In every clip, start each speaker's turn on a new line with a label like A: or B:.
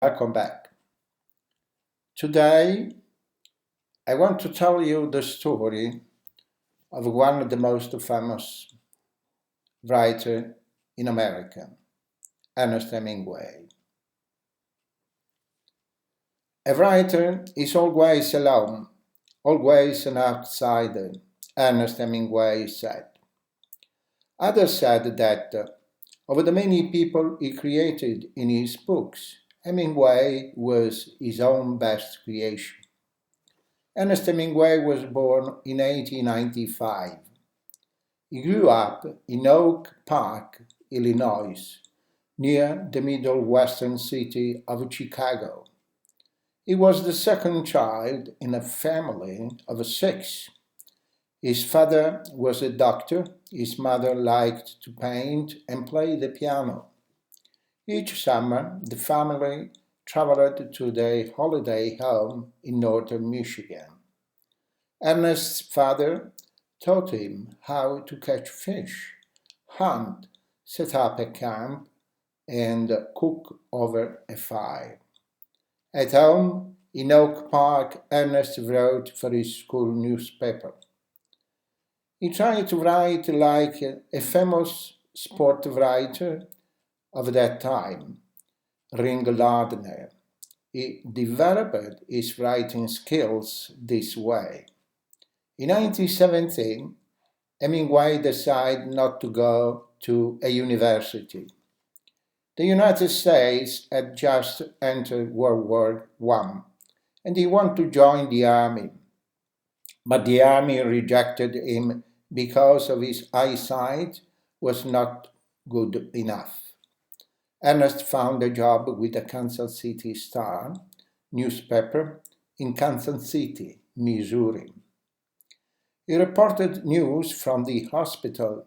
A: Welcome back. Today, I want to tell you the story of one of the most famous writers in America, Ernest Hemingway. A writer is always alone, always an outsider, Ernest Hemingway said. Others said that of the many people he created in his books, Hemingway was his own best creation. Ernest Hemingway was born in 1895. He grew up in Oak Park, Illinois, near the middle western city of Chicago. He was the second child in a family of six. His father was a doctor. His mother liked to paint and play the piano. Each summer, the family traveled to their holiday home in northern Michigan. Ernest's father taught him how to catch fish, hunt, set up a camp, and cook over a fire. At home, in Oak Park, Ernest wrote for his school newspaper. He tried to write like a famous sport writer of that time, Ring Lardner. He developed his writing skills this way. In 1917, Hemingway decided not to go to a university. The United States had just entered World War I, and he wanted to join the army. But the army rejected him because of his eyesight was not good enough. Ernest found a job with the Kansas City Star newspaper in Kansas City, Missouri. He reported news from the hospital,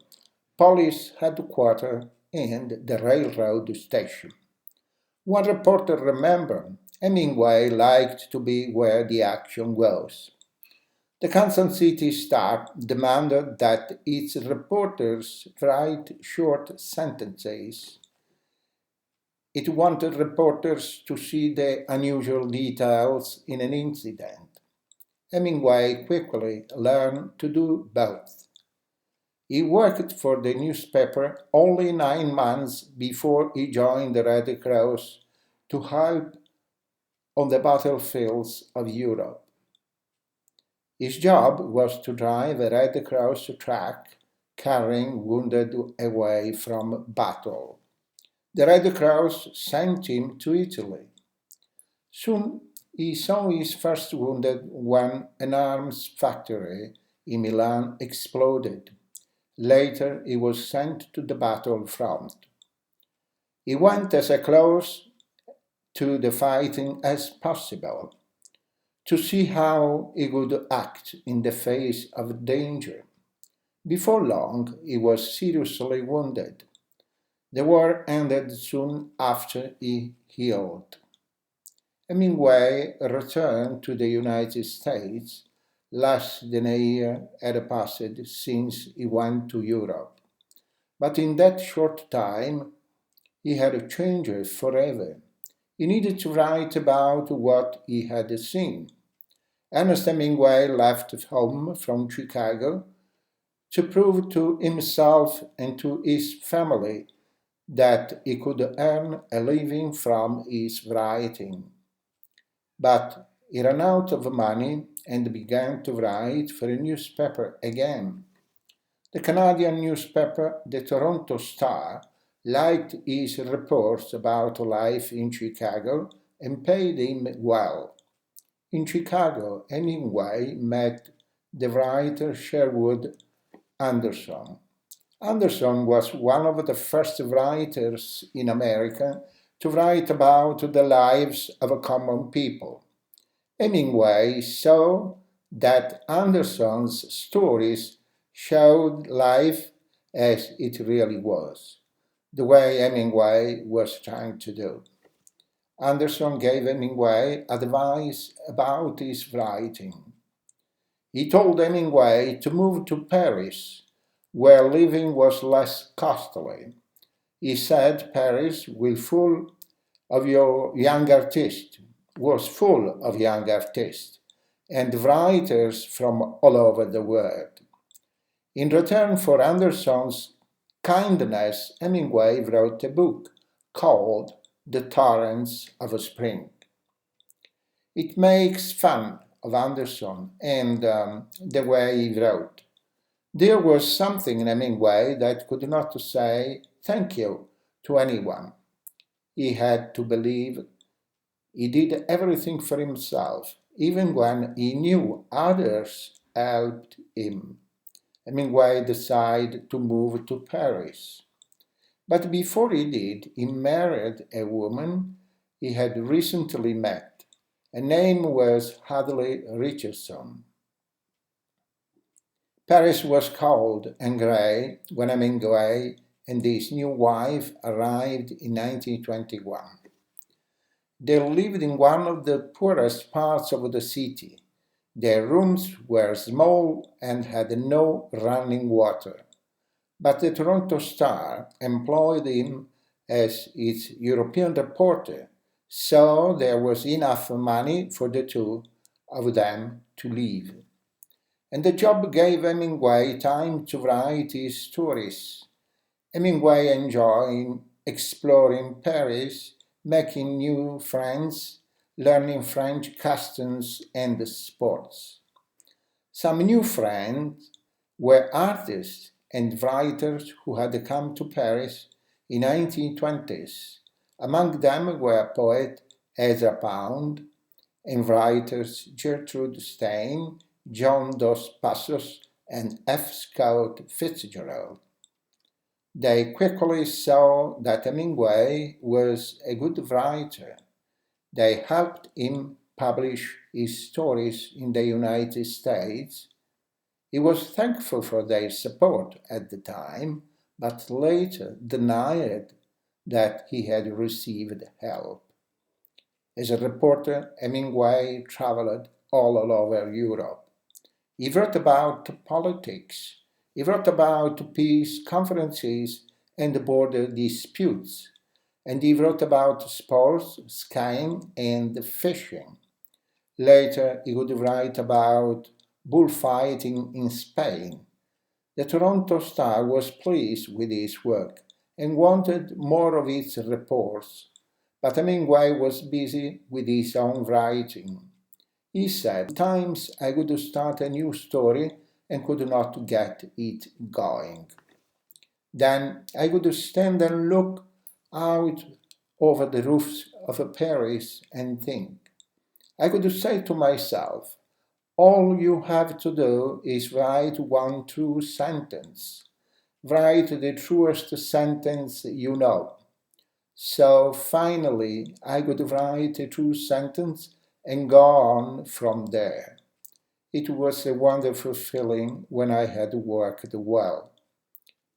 A: police headquarters, and the railroad station. One reporter remembered Hemingway liked to be where the action was. The Kansas City Star demanded that its reporters write short sentences. It wanted reporters to see the unusual details in an incident. Hemingway quickly learned to do both. He worked for the newspaper only 9 months before he joined the Red Cross to help on the battlefields of Europe. His job was to drive a Red Cross truck carrying wounded away from battle. The Red Cross sent him to Italy. Soon he saw his first wounded when an arms factory in Milan exploded. Later he was sent to the battlefront. He went as close to the fighting as possible to see how he would act in the face of danger. Before long, he was seriously wounded. The war ended soon after he healed. Hemingway returned to the United States. Less than a year had passed since he went to Europe. But in that short time, he had changed forever. He needed to write about what he had seen. Ernest Hemingway left home from Chicago to prove to himself and to his family that he could earn a living from his writing. But he ran out of money and began to write for a newspaper again. The Canadian newspaper, the Toronto Star, liked his reports about life in Chicago and paid him well. In Chicago, Hemingway met the writer Sherwood Anderson. Anderson was one of the first writers in America to write about the lives of common people. Hemingway saw that Anderson's stories showed life as it really was, the way Hemingway was trying to do. Anderson gave Hemingway advice about his writing. He told Hemingway to move to Paris, where living was less costly. He said Paris will full of your young artist, was full of young artists and writers from all over the world. In return for Anderson's kindness, Hemingway wrote a book called The Torrents of Spring. It makes fun of Anderson and the way he wrote. There was something in Hemingway that could not say thank you to anyone. He had to believe he did everything for himself, even when he knew others helped him. Hemingway decided to move to Paris. But before he did, he married a woman he had recently met. Her name was Hadley Richardson. Paris was cold and grey when Hemingway and his new wife arrived in 1921. They lived in one of the poorest parts of the city. Their rooms were small and had no running water. But the Toronto Star employed him as its European reporter, so there was enough money for the two of them to live. And the job gave Hemingway time to write his stories. Hemingway enjoyed exploring Paris, making new friends, learning French customs and sports. Some new friends were artists and writers who had come to Paris in the 1920s. Among them were poet Ezra Pound and writers Gertrude Stein, John Dos Passos, and F. Scott Fitzgerald. They quickly saw that Hemingway was a good writer. They helped him publish his stories in the United States. He was thankful for their support at the time, but later denied that he had received help. As a reporter, Hemingway traveled all over Europe. He wrote about politics. He wrote about peace conferences and border disputes. And he wrote about sports, skiing, and fishing. Later, he would write about bullfighting in Spain. The Toronto Star was pleased with his work and wanted more of its reports, but Hemingway was busy with his own writing. He said, "Sometimes I would start a new story and could not get it going. Then I would stand and look out over the roofs of Paris and think. I could say to myself, all you have to do is write one true sentence. Write the truest sentence you know." So finally, I could write a true sentence and go on from there. It was a wonderful feeling when I had worked well.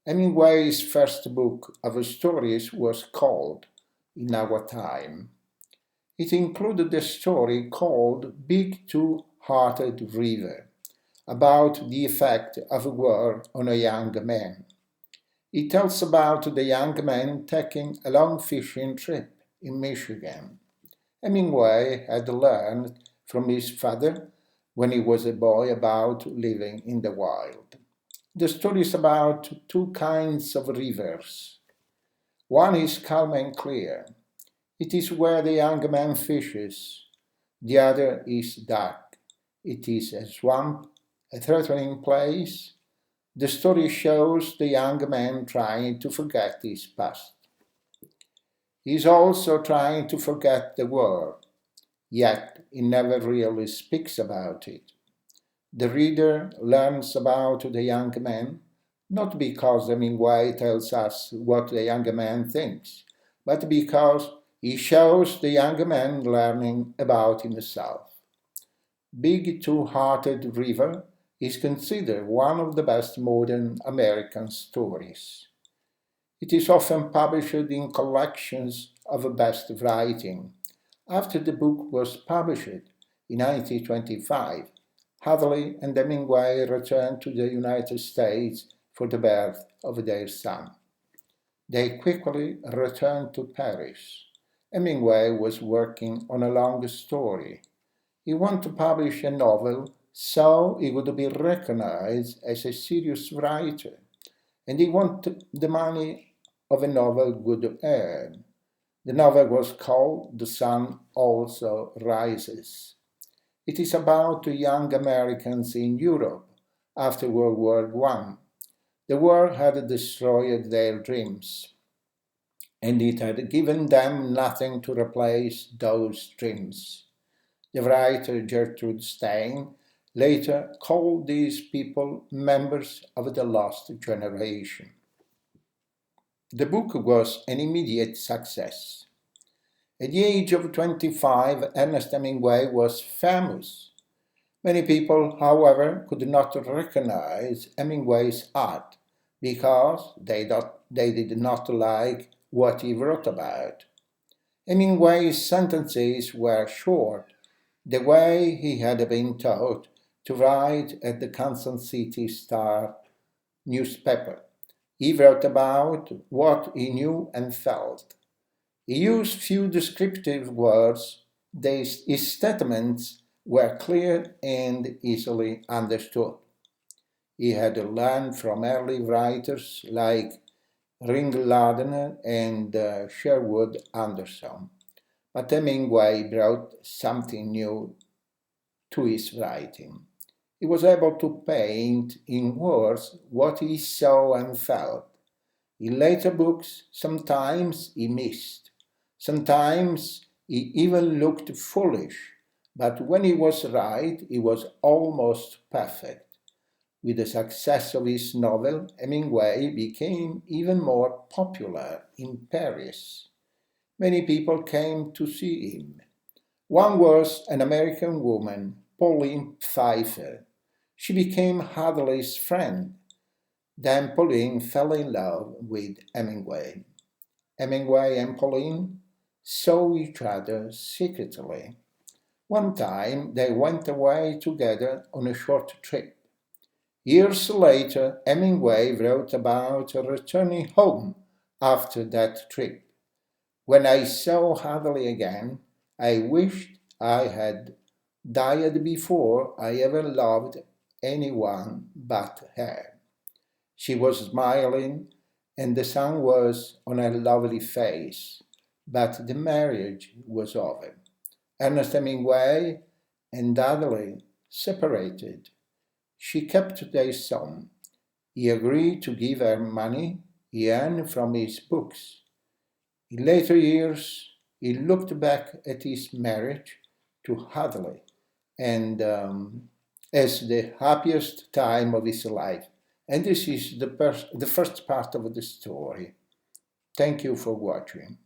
A: Hemingway's first book of stories was called In Our Time. It included a story called Big Two-Hearted River, about the effect of war on a young man. It tells about the young man taking a long fishing trip in Michigan. Hemingway had learned from his father when he was a boy about living in the wild. The story is about two kinds of rivers. One is calm and clear. It is where the young man fishes. The other is dark. It is a swamp, a threatening place. The story shows the young man trying to forget his past. He is also trying to forget the war, yet he never really speaks about it. The reader learns about the young man, not because Hemingway tells us what the young man thinks, but because he shows the young man learning about himself. Big Two-Hearted River is considered one of the best modern American stories. It is often published in collections of best writing. After the book was published in 1925, Hadley and Hemingway returned to the United States for the birth of their son. They quickly returned to Paris. Hemingway was working on a long story. He wanted to publish a novel so he would be recognized as a serious writer, and he wanted the money of a novel would earn. The novel was called The Sun Also Rises. It is about young Americans in Europe after World War One. The war had destroyed their dreams, and it had given them nothing to replace those dreams. The writer Gertrude Stein later called these people members of the lost generation. The book was an immediate success. At the age of 25, Ernest Hemingway was famous. Many people, however, could not recognize Hemingway's art because they did not like what he wrote about. Hemingway's sentences were short, the way he had been taught to write at the Kansas City Star newspaper. He wrote about what he knew and felt. He used few descriptive words. His statements were clear and easily understood. He had learned from early writers like Ringling and Sherwood Anderson. But Hemingway brought something new to his writing. He was able to paint in words what he saw and felt. In later books, sometimes he missed. Sometimes he even looked foolish. But when he was right, he was almost perfect. With the success of his novel, Hemingway became even more popular in Paris. Many people came to see him. One was an American woman, Pauline Pfeiffer. She became Hadley's friend. Then Pauline fell in love with Hemingway. Hemingway and Pauline saw each other secretly. One time they went away together on a short trip. Years later, Hemingway wrote about returning home after that trip. When I saw Hadley again, I wished I had died before I ever loved anyone but her. She was smiling, and the sun was on her lovely face, but the marriage was over. Ernest Hemingway and Dudley separated. She kept their son. He agreed to give her money he earned from his books. In later years, he looked back at his marriage to Hadley and as the happiest time of his life. And this is the first part of the story. Thank you for watching.